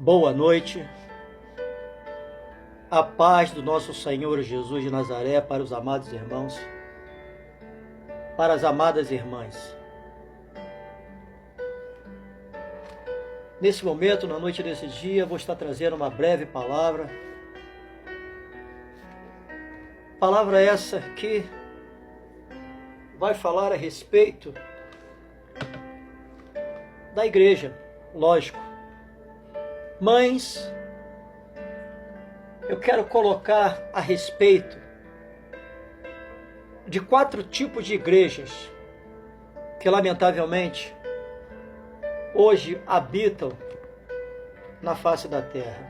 Boa noite, a paz do nosso Senhor Jesus de Nazaré para os amados irmãos, para as amadas irmãs. Nesse momento, na noite desse dia, vou estar trazendo uma breve palavra. Palavra essa que vai falar a respeito da igreja, lógico. Mas eu quero colocar a respeito de 4 tipos de igrejas que, lamentavelmente, hoje habitam na face da terra.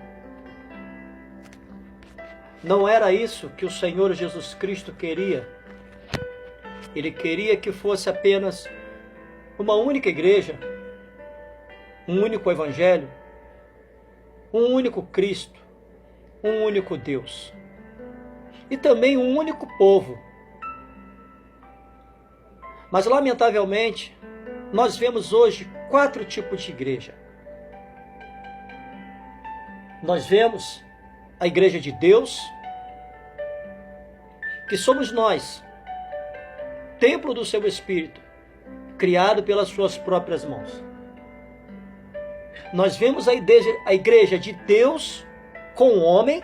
Não era isso que o Senhor Jesus Cristo queria. Ele queria que fosse apenas uma única igreja, um único evangelho, um único Cristo, um único Deus e também um único povo. Mas, lamentavelmente, nós vemos hoje 4 tipos de igreja. Nós vemos a igreja de Deus, que somos nós, templo do seu Espírito, criado pelas suas próprias mãos. Nós vemos a igreja de Deus com o homem,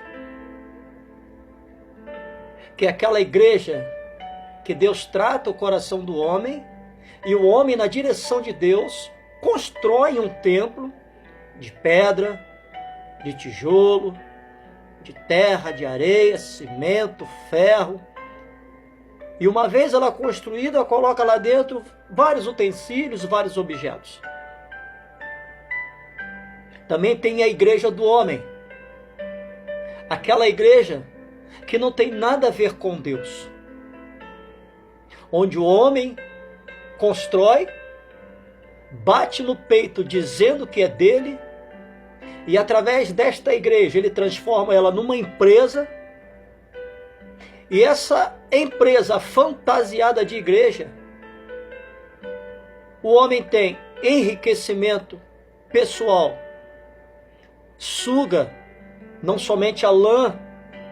que é aquela igreja que Deus trata o coração do homem, e o homem, na direção de Deus, constrói um templo de pedra, de tijolo, de terra, de areia, cimento, ferro. E uma vez ela construída, coloca lá dentro vários utensílios, vários objetos. Também tem a igreja do homem, aquela igreja que não tem nada a ver com Deus, onde o homem constrói, bate no peito dizendo que é dele, e através desta igreja ele transforma ela numa empresa, e essa empresa fantasiada de igreja, o homem tem enriquecimento pessoal, suga não somente a lã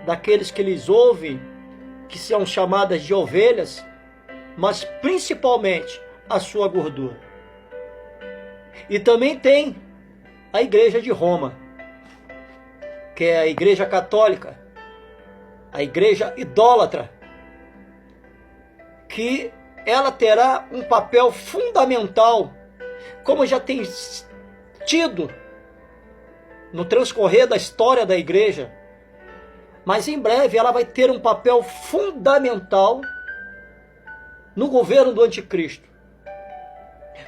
daqueles que lhes ouvem, que são chamadas de ovelhas, mas principalmente a sua gordura. E também tem a igreja de Roma, que é a igreja católica, a igreja idólatra, que ela terá um papel fundamental, como já tem tido no transcorrer da história da igreja, mas em breve ela vai ter um papel fundamental no governo do anticristo,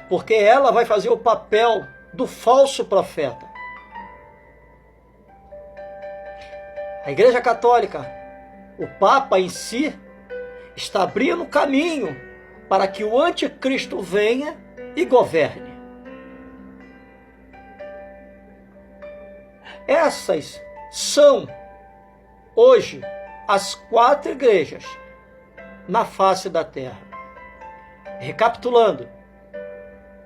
porque ela vai fazer o papel do falso profeta. A igreja católica, o Papa em si, está abrindo caminho para que o anticristo venha e governe. Essas são, hoje, as 4 igrejas na face da terra. Recapitulando,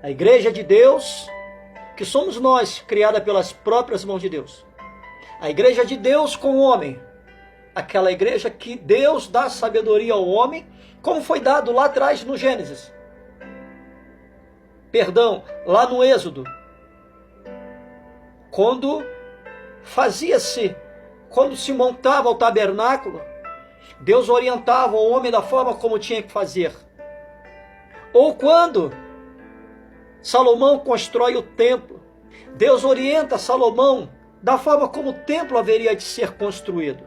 a igreja de Deus, que somos nós, criada pelas próprias mãos de Deus. A igreja de Deus com o homem, aquela igreja que Deus dá sabedoria ao homem, como foi dado lá atrás no Gênesis. Perdão, lá no Êxodo, quando se montava o tabernáculo, Deus orientava o homem da forma como tinha que fazer. Ou quando Salomão constrói o templo, Deus orienta Salomão da forma como o templo haveria de ser construído.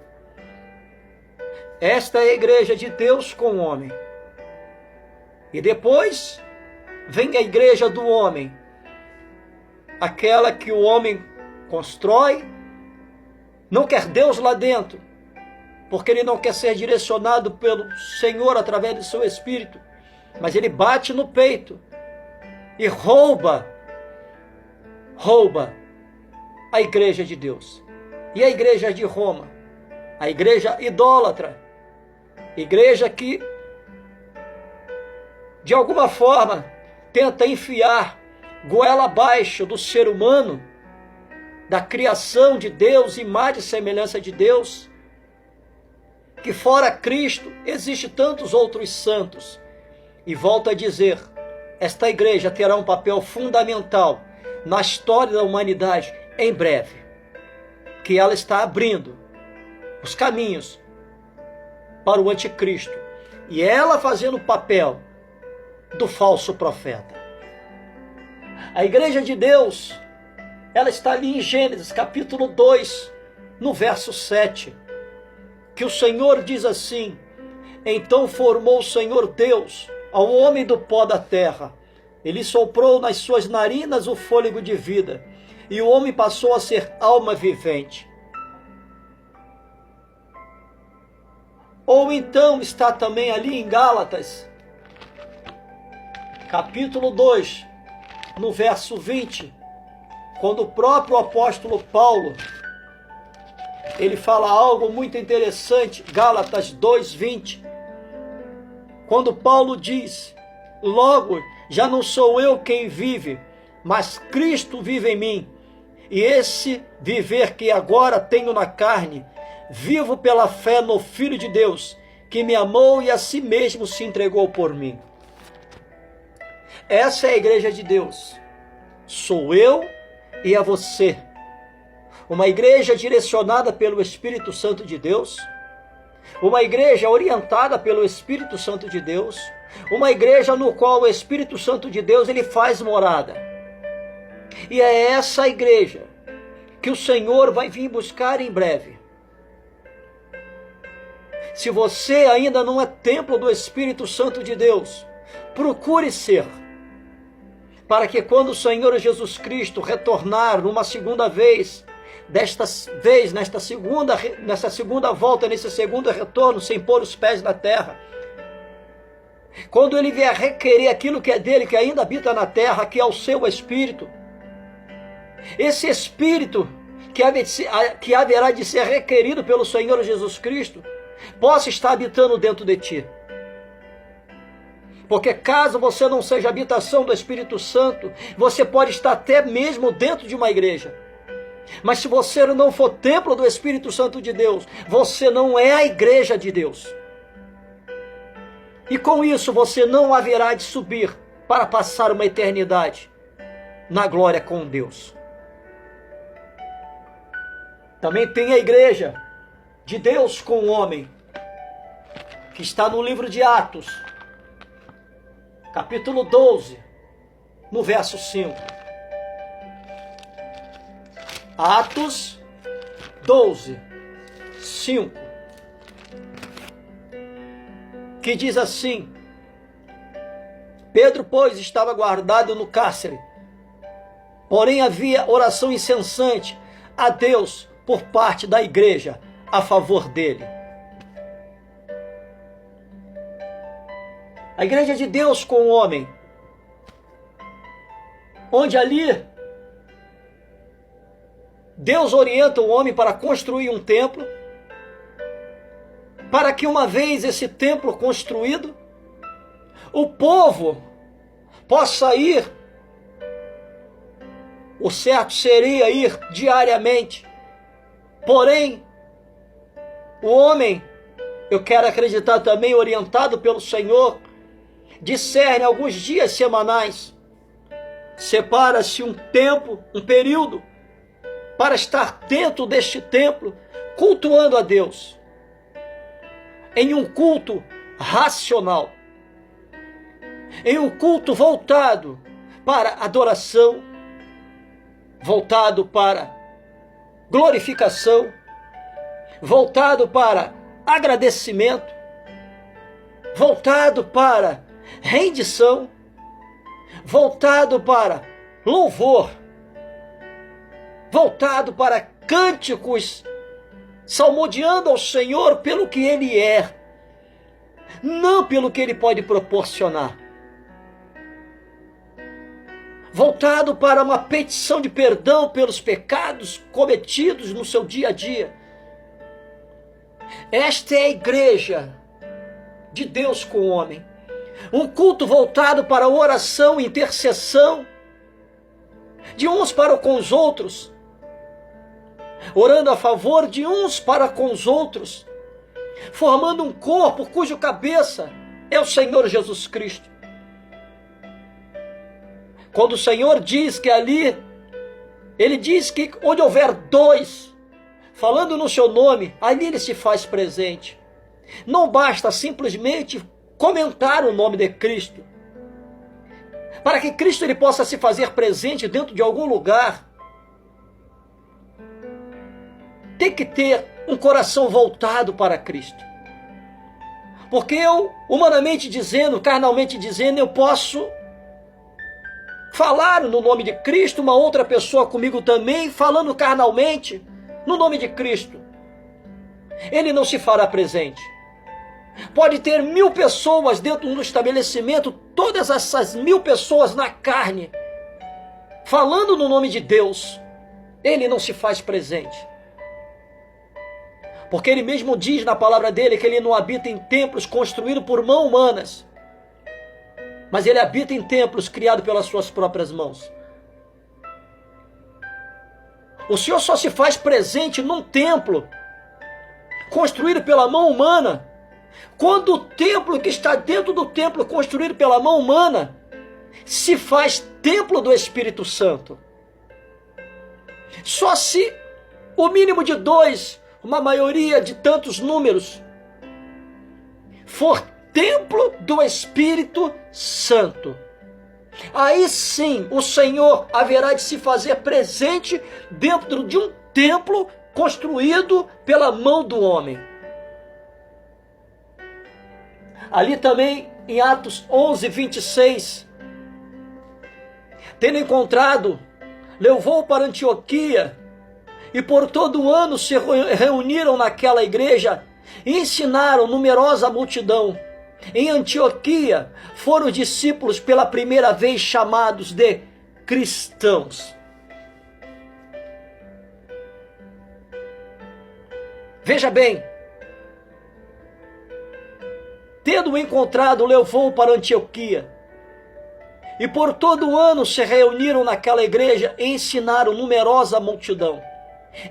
Esta é a igreja de Deus com o homem. E depois vem a igreja do homem, aquela que o homem constrói, não quer Deus lá dentro, porque ele não quer ser direcionado pelo Senhor através do seu Espírito, mas ele bate no peito e rouba a igreja de Deus. E a igreja de Roma, a igreja idólatra, igreja que de alguma forma tenta enfiar goela abaixo do ser humano da criação de Deus, imagem e semelhança de Deus, que fora Cristo existe tantos outros santos. E volto a dizer, esta igreja terá um papel fundamental na história da humanidade em breve, que ela está abrindo os caminhos para o anticristo, e ela fazendo o papel do falso profeta. A igreja de Deus, ela está ali em Gênesis capítulo 2, no verso 7, que o Senhor diz assim: então formou o Senhor Deus ao homem do pó da terra, ele soprou nas suas narinas o fôlego de vida, e o homem passou a ser alma vivente. Ou então está também ali em Gálatas, capítulo 2, no verso 20, quando o próprio apóstolo Paulo, ele fala algo muito interessante, Gálatas 2:20, quando Paulo diz: logo, já não sou eu quem vive, mas Cristo vive em mim, e esse viver que agora tenho na carne, vivo pela fé no Filho de Deus, que me amou e a si mesmo se entregou por mim. Essa é a igreja de Deus. Sou eu e é você. Uma igreja direcionada pelo Espírito Santo de Deus, uma igreja orientada pelo Espírito Santo de Deus, uma igreja no qual o Espírito Santo de Deus ele faz morada. E é essa igreja que o Senhor vai vir buscar em breve. Se você ainda não é templo do Espírito Santo de Deus, procure ser, para que quando o Senhor Jesus Cristo retornar uma segunda vez, nessa segunda volta, nesse segundo retorno, sem pôr os pés na terra, quando ele vier requerer aquilo que é dele, que ainda habita na terra, que é o seu Espírito, esse Espírito que haverá de ser requerido pelo Senhor Jesus Cristo, possa estar habitando dentro de ti. Porque caso você não seja habitação do Espírito Santo, você pode estar até mesmo dentro de uma igreja. Mas se você não for templo do Espírito Santo de Deus, você não é a igreja de Deus. E com isso você não haverá de subir para passar uma eternidade na glória com Deus. Também tem a igreja de Deus com o homem, que está no livro de Atos, capítulo 12, no verso 5. Atos 12, 5. Que diz assim: Pedro, pois, estava guardado no cárcere, porém havia oração incessante a Deus por parte da igreja a favor dele. A igreja de Deus com o homem, onde ali Deus orienta o homem para construir um templo, para que uma vez esse templo construído, o povo possa ir, o certo seria ir diariamente, porém, o homem, eu quero acreditar também orientado pelo Senhor, discerne alguns dias semanais, separa-se um tempo, um período, para estar dentro deste templo, cultuando a Deus, em um culto racional, em um culto voltado para adoração, voltado para glorificação, voltado para agradecimento, voltado para rendição, voltado para louvor, voltado para cânticos, salmodiando ao Senhor pelo que Ele é, não pelo que Ele pode proporcionar. Voltado para uma petição de perdão pelos pecados cometidos no seu dia a dia. Esta é a igreja de Deus com o homem. Um culto voltado para oração e intercessão de uns para com os outros, orando a favor de uns para com os outros, formando um corpo cujo cabeça é o Senhor Jesus Cristo. Quando o Senhor diz que ali, Ele diz que onde houver dois falando no seu nome, ali Ele se faz presente. Não basta simplesmente comentar o nome de Cristo. Para que Cristo ele possa se fazer presente dentro de algum lugar, tem que ter um coração voltado para Cristo. Porque eu, humanamente dizendo, carnalmente dizendo, eu posso falar no nome de Cristo, uma outra pessoa comigo também, falando carnalmente no nome de Cristo. Ele não se fará presente. Pode ter 1000 pessoas dentro do estabelecimento, todas essas 1000 pessoas na carne, falando no nome de Deus, Ele não se faz presente. Porque Ele mesmo diz na palavra dEle que Ele não habita em templos construídos por mãos humanas, mas Ele habita em templos criados pelas suas próprias mãos. O Senhor só se faz presente num templo construído pela mão humana, quando o templo que está dentro do templo construído pela mão humana se faz templo do Espírito Santo. Só se o mínimo de 2, uma maioria de tantos números, for templo do Espírito Santo, aí sim o Senhor haverá de se fazer presente dentro de um templo construído pela mão do homem. Ali também em Atos 11, 26, tendo encontrado, levou para Antioquia, e por todo o ano se reuniram naquela igreja e ensinaram numerosa multidão. Em Antioquia foram os discípulos pela primeira vez chamados de cristãos. Veja bem, tendo encontrado, levou para Antioquia, e por todo o ano se reuniram naquela igreja e ensinaram numerosa multidão.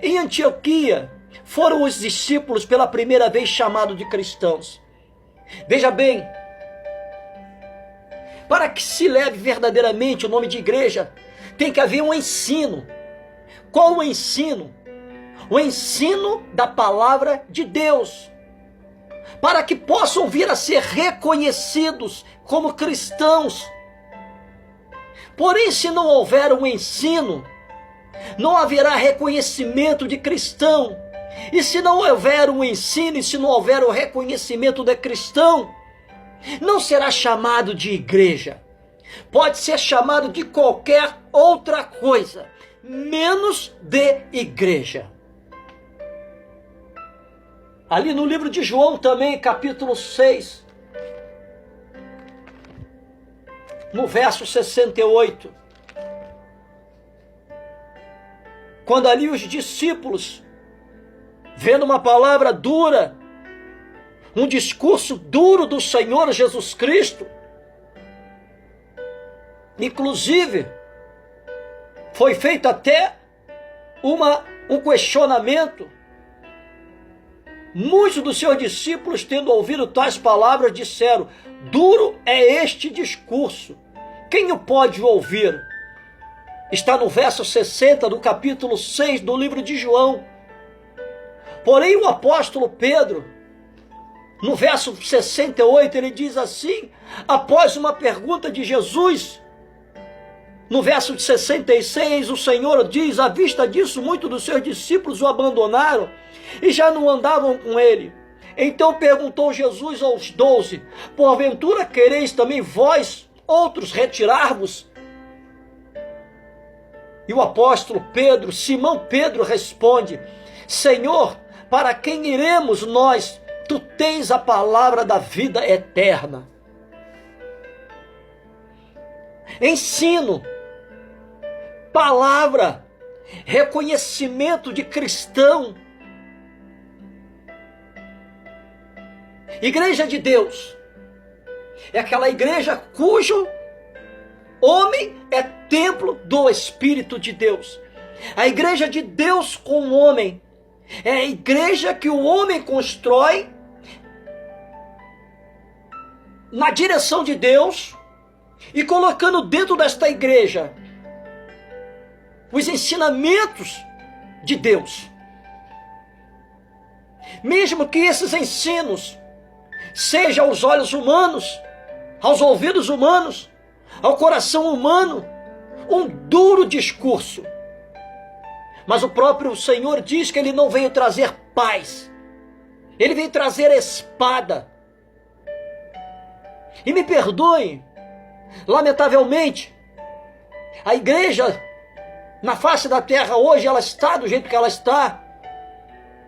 Em Antioquia foram os discípulos pela primeira vez chamados de cristãos. Veja bem, para que se leve verdadeiramente o nome de igreja, tem que haver um ensino. Qual o ensino? O ensino da palavra de Deus, para que possam vir a ser reconhecidos como cristãos. Porém, se não houver um ensino, não haverá reconhecimento de cristão. E se não houver um ensino, e se não houver o reconhecimento de cristão, não será chamado de igreja. Pode ser chamado de qualquer outra coisa, menos de igreja. Ali no livro de João também, capítulo 6, no verso 68, quando ali os discípulos, vendo uma palavra dura, um discurso duro do Senhor Jesus Cristo, inclusive foi feito até um questionamento. Muitos dos seus discípulos, tendo ouvido tais palavras, disseram: duro é este discurso, quem o pode ouvir? Está no verso 60 do capítulo 6 do livro de João. Porém o apóstolo Pedro, no verso 68, ele diz assim, após uma pergunta de Jesus, no verso 66, o Senhor diz: à vista disso, muitos dos seus discípulos o abandonaram e já não andavam com ele. Então perguntou Jesus aos 12, porventura quereis também vós, outros, retirar-vos? E o apóstolo Pedro, Simão Pedro, responde: Senhor, para quem iremos nós? Tu tens a palavra da vida eterna. Ensino, palavra, reconhecimento de cristão. Igreja de Deus é aquela igreja cujo homem é templo do Espírito de Deus. A igreja de Deus com o homem é a igreja que o homem constrói na direção de Deus e colocando dentro desta igreja os ensinamentos de Deus. Mesmo que esses ensinos sejam aos olhos humanos, aos ouvidos humanos, ao coração humano, um duro discurso. Mas o próprio Senhor diz que Ele não veio trazer paz. Ele veio trazer a espada. E me perdoe, lamentavelmente, a igreja na face da terra hoje, ela está do jeito que ela está,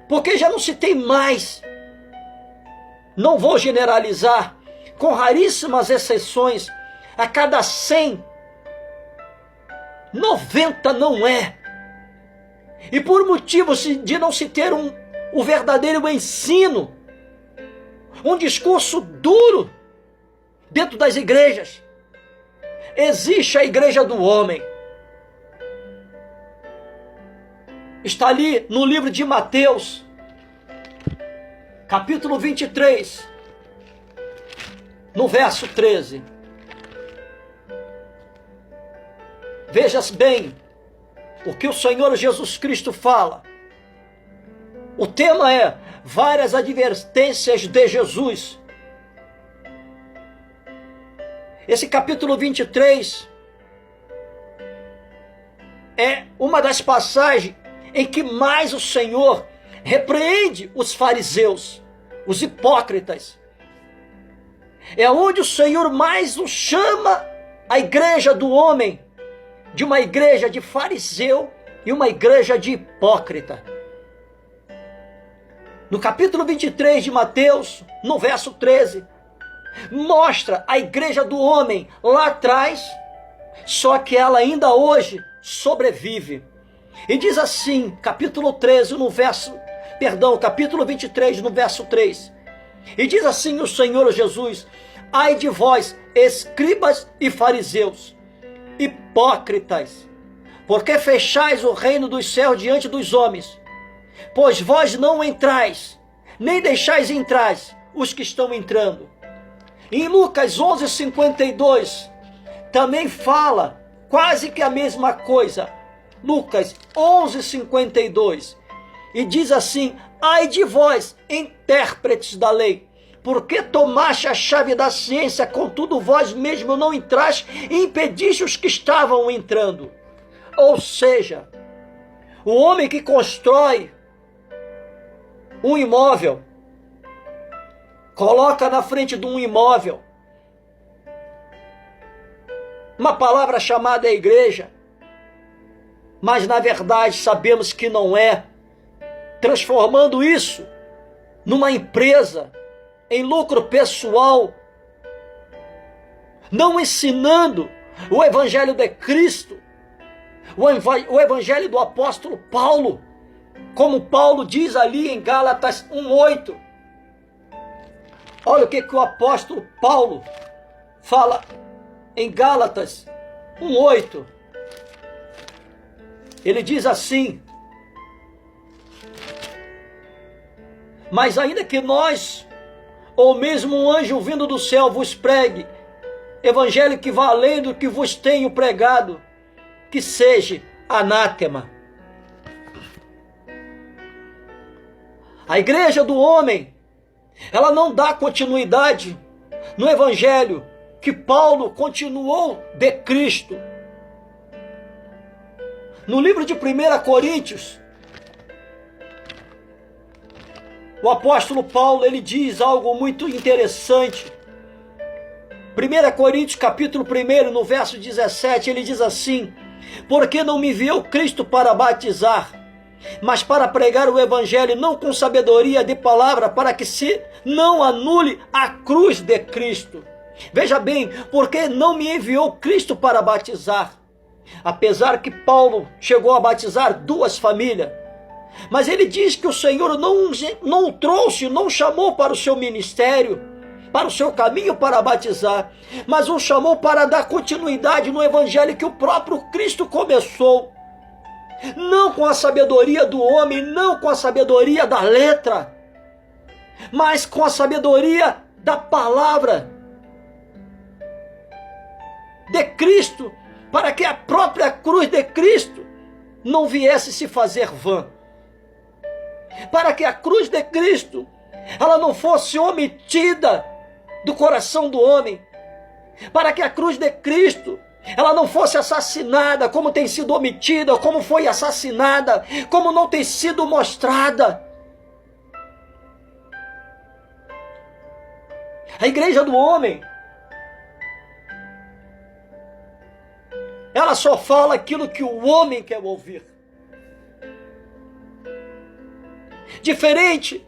porque já não se tem mais, não vou generalizar, com raríssimas exceções, a cada 100, 90 não é. E por motivo de não se ter o verdadeiro ensino, um discurso duro dentro das igrejas, existe a igreja do homem. Está ali no livro de Mateus, capítulo 23, no verso 13. Veja bem o que o Senhor Jesus Cristo fala. O tema é várias advertências de Jesus. Esse capítulo 23 é uma das passagens em que mais o Senhor repreende os fariseus, os hipócritas. É onde o Senhor mais o chama a igreja do homem de uma igreja de fariseu e uma igreja de hipócrita. No capítulo 23 de Mateus, no verso 13, mostra a igreja do homem lá atrás, só que ela ainda hoje sobrevive. E diz assim, capítulo 23, no verso 3. E diz assim o Senhor Jesus: ai de vós, escribas e fariseus, hipócritas, porque fechais o reino dos céus diante dos homens, pois vós não entrais, nem deixais entrar os que estão entrando. Em Lucas 11:52 também fala quase que a mesma coisa. Lucas 11:52, e diz assim: ai de vós, intérpretes da lei, porque tomaste a chave da ciência, contudo vós mesmo não entraste e impediste os que estavam entrando. Ou seja, o homem que constrói um imóvel, coloca na frente de um imóvel uma palavra chamada igreja, mas na verdade sabemos que não é, transformando isso numa empresa, em lucro pessoal, não ensinando o evangelho de Cristo, o evangelho do apóstolo Paulo, como Paulo diz ali em Gálatas 1:8. Olha o que o apóstolo Paulo fala em Gálatas 1:8. Ele diz assim: mas ainda que nós, ou mesmo um anjo vindo do céu vos pregue evangelho que vá além do que vos tenho pregado, que seja anátema. A igreja do homem, ela não dá continuidade no evangelho que Paulo continuou de Cristo. No livro de 1 Coríntios, o apóstolo Paulo, ele diz algo muito interessante. 1 Coríntios capítulo 1, no verso 17, ele diz assim: porque não me enviou Cristo para batizar, mas para pregar o evangelho, não com sabedoria de palavra, para que se não anule a cruz de Cristo. Veja bem, porque não me enviou Cristo para batizar, apesar que Paulo chegou a batizar 2 famílias, mas ele diz que o Senhor não o trouxe, não o chamou para o seu ministério, para o seu caminho para batizar, mas o chamou para dar continuidade no evangelho que o próprio Cristo começou. não com a sabedoria do homem, não com a sabedoria da letra, mas com a sabedoria da palavra de Cristo, para que a própria cruz de Cristo não viesse se fazer vã, para que a cruz de Cristo ela não fosse omitida do coração do homem, para que a cruz de Cristo ela não fosse assassinada como tem sido omitida, como foi assassinada, como não tem sido mostrada. A igreja do homem, ela só fala aquilo que o homem quer ouvir. Diferente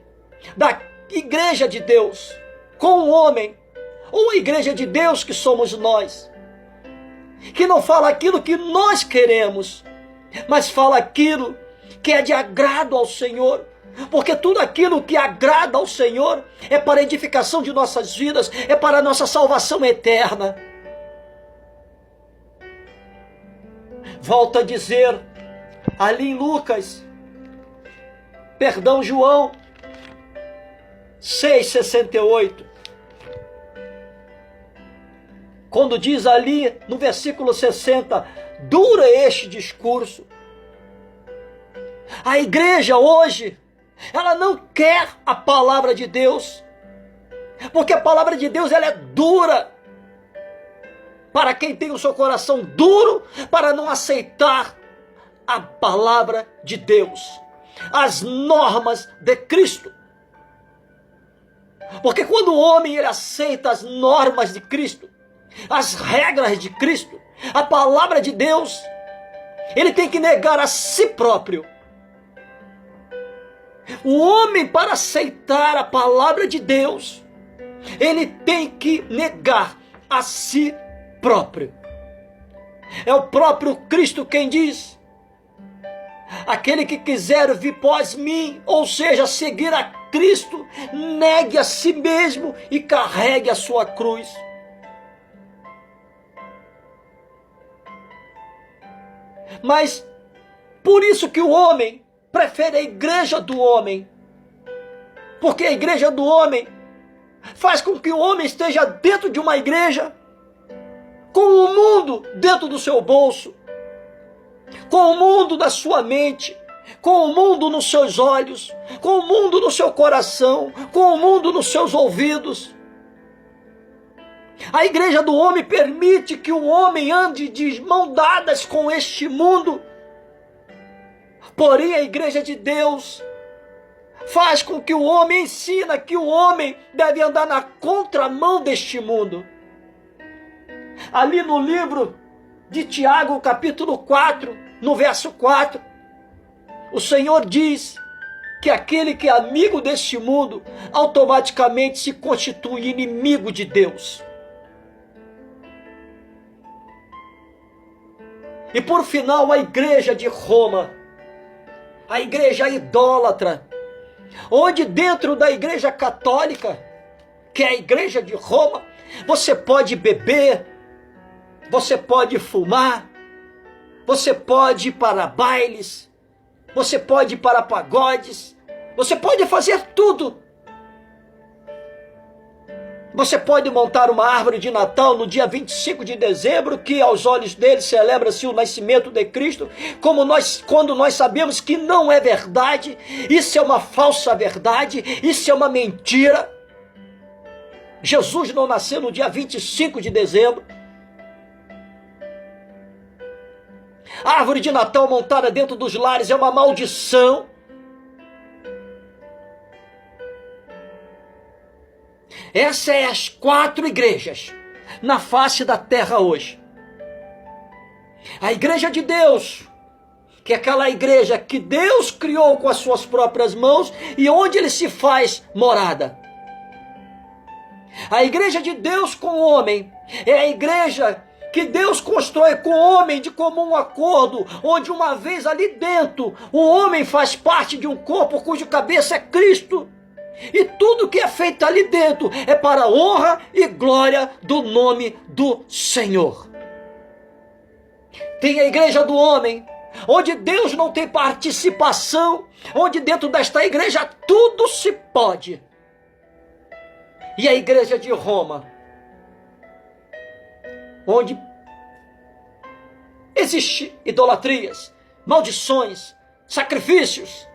da igreja de Deus com o homem, ou a igreja de Deus que somos nós, que não fala aquilo que nós queremos, mas fala aquilo que é de agrado ao Senhor, porque tudo aquilo que agrada ao Senhor é para a edificação de nossas vidas, é para a nossa salvação eterna. Volto a dizer, ali em João 6,68, quando diz ali no versículo 60, dura este discurso. A igreja hoje, ela não quer a palavra de Deus, porque a palavra de Deus ela é dura. Para quem tem o seu coração duro, para não aceitar a palavra de Deus, as normas de Cristo. Porque quando o homem ele aceita as normas de Cristo, as regras de Cristo, a palavra de Deus, ele tem que negar a si próprio. O homem, para aceitar a palavra de Deus, ele tem que negar a si próprio. É o próprio Cristo quem diz: aquele que quiser vir após mim, ou seja, seguir a Cristo, negue a si mesmo e carregue a sua cruz. Mas por isso que o homem prefere a igreja do homem, porque a igreja do homem faz com que o homem esteja dentro de uma igreja, com o mundo dentro do seu bolso, com o mundo na sua mente, com o mundo nos seus olhos, com o mundo no seu coração, com o mundo nos seus ouvidos. A igreja do homem permite que o homem ande de mãos dadas com este mundo. Porém, a igreja de Deus faz com que o homem ensina que o homem deve andar na contramão deste mundo. Ali no livro de Tiago, capítulo 4, no verso 4, o Senhor diz que aquele que é amigo deste mundo automaticamente se constitui inimigo de Deus. E por final, a igreja de Roma, a igreja idólatra, onde dentro da igreja católica, que é a igreja de Roma, você pode beber, você pode fumar, você pode ir para bailes, você pode ir para pagodes, você pode fazer tudo. Você pode montar uma árvore de Natal no dia 25 de dezembro, que aos olhos deles celebra-se o nascimento de Cristo, quando nós sabemos que não é verdade, isso é uma falsa verdade, isso é uma mentira. Jesus não nasceu no dia 25 de dezembro. A árvore de Natal montada dentro dos lares é uma maldição. Essas são as 4 igrejas na face da terra hoje. A igreja de Deus, que é aquela igreja que Deus criou com as suas próprias mãos e onde ele se faz morada. A igreja de Deus com o homem é a igreja que Deus constrói com o homem de comum acordo, onde uma vez ali dentro o homem faz parte de um corpo cuja cabeça é Cristo. E tudo que é feito ali dentro é para a honra e glória do nome do Senhor. Tem a igreja do homem, onde Deus não tem participação, onde dentro desta igreja tudo se pode. E a igreja de Roma, onde existem idolatrias, maldições, sacrifícios.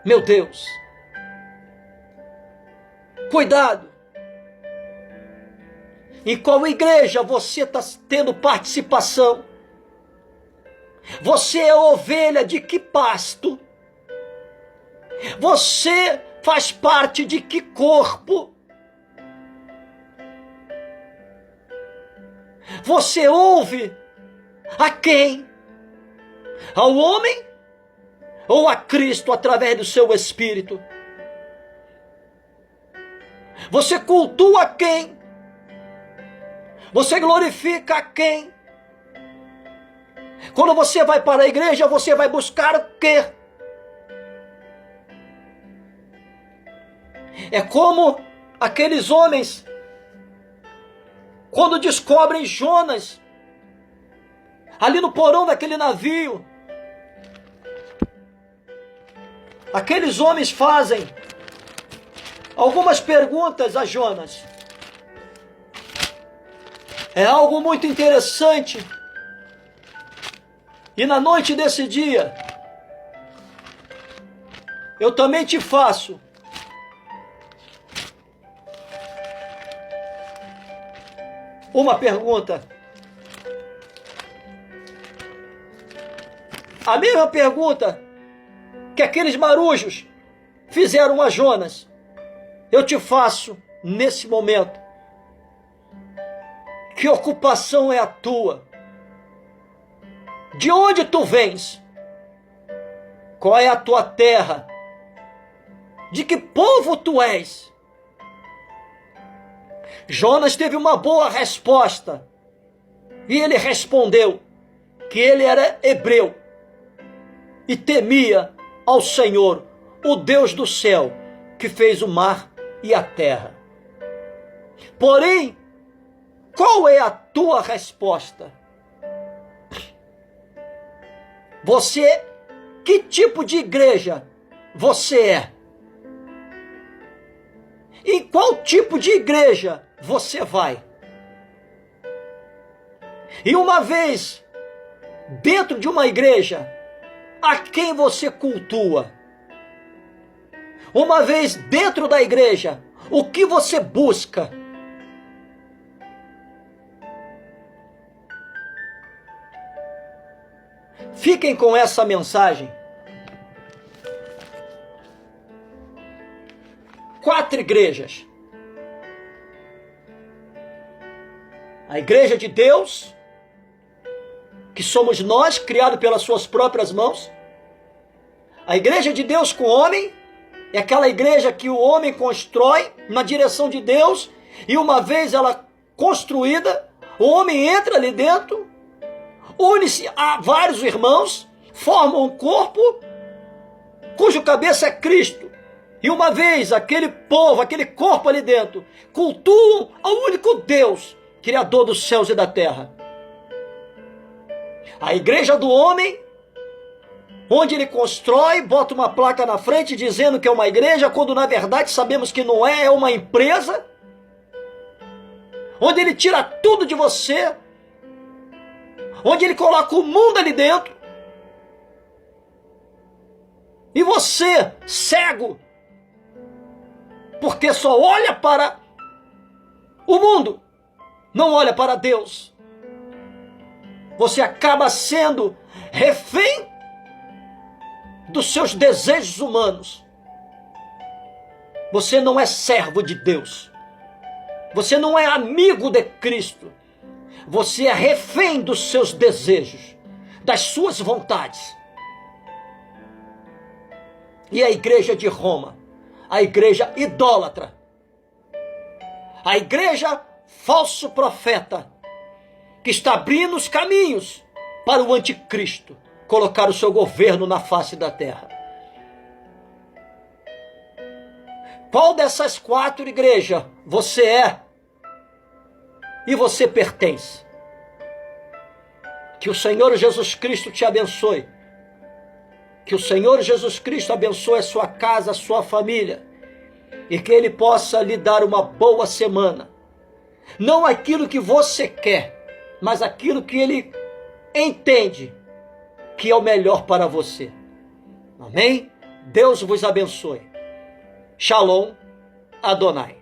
Meu Deus, cuidado. Em qual igreja você está tendo participação? Você é ovelha de que pasto? Você faz parte de que corpo? Você ouve a quem? Ao homem ou a Cristo através do seu Espírito? Você cultua a quem? Você glorifica a quem? Quando você vai para a igreja, você vai buscar o quê? É como aqueles homens, quando descobrem Jonas, ali no porão daquele navio. Aqueles homens fazem algumas perguntas a Jonas. É algo muito interessante. E na noite desse dia, eu também te faço uma pergunta. A mesma pergunta que aqueles marujos fizeram a Jonas, eu te faço nesse momento. Que ocupação é a tua? De onde tu vens? Qual é a tua terra? De que povo tu és? Jonas teve uma boa resposta. E ele respondeu que ele era hebreu e temia ao Senhor, o Deus do céu, que fez o mar e a terra. Porém, qual é a tua resposta? Você, que tipo de igreja você é? Em qual tipo de igreja você vai? E uma vez dentro de uma igreja, a quem você cultua? Uma vez dentro da igreja, o que você busca? Fiquem com essa mensagem. 4 igrejas. A igreja de Deus, que somos nós, criado pelas suas próprias mãos. A igreja de Deus com o homem, é aquela igreja que o homem constrói na direção de Deus, e uma vez ela construída, o homem entra ali dentro, une-se a vários irmãos, formam um corpo, cujo cabeça é Cristo. E uma vez aquele povo, aquele corpo ali dentro, cultuam ao único Deus, Criador dos céus e da terra. A igreja do homem, onde ele constrói, bota uma placa na frente dizendo que é uma igreja, quando na verdade sabemos que não é, é uma empresa, onde ele tira tudo de você, onde ele coloca o mundo ali dentro, e você, cego, porque só olha para o mundo, não olha para Deus, você acaba sendo refém dos seus desejos humanos. Você não é servo de Deus. Você não é amigo de Cristo. Você é refém dos seus desejos, das suas vontades. E a igreja de Roma, a igreja idólatra, a igreja falso profeta, que está abrindo os caminhos para o anticristo colocar o seu governo na face da terra. Qual dessas 4 igrejas você é e você pertence? Que o Senhor Jesus Cristo te abençoe. Que o Senhor Jesus Cristo abençoe a sua casa, a sua família. E que Ele possa lhe dar uma boa semana. Não aquilo que você quer, mas aquilo que Ele entende que é o melhor para você. Amém? Deus vos abençoe. Shalom Adonai.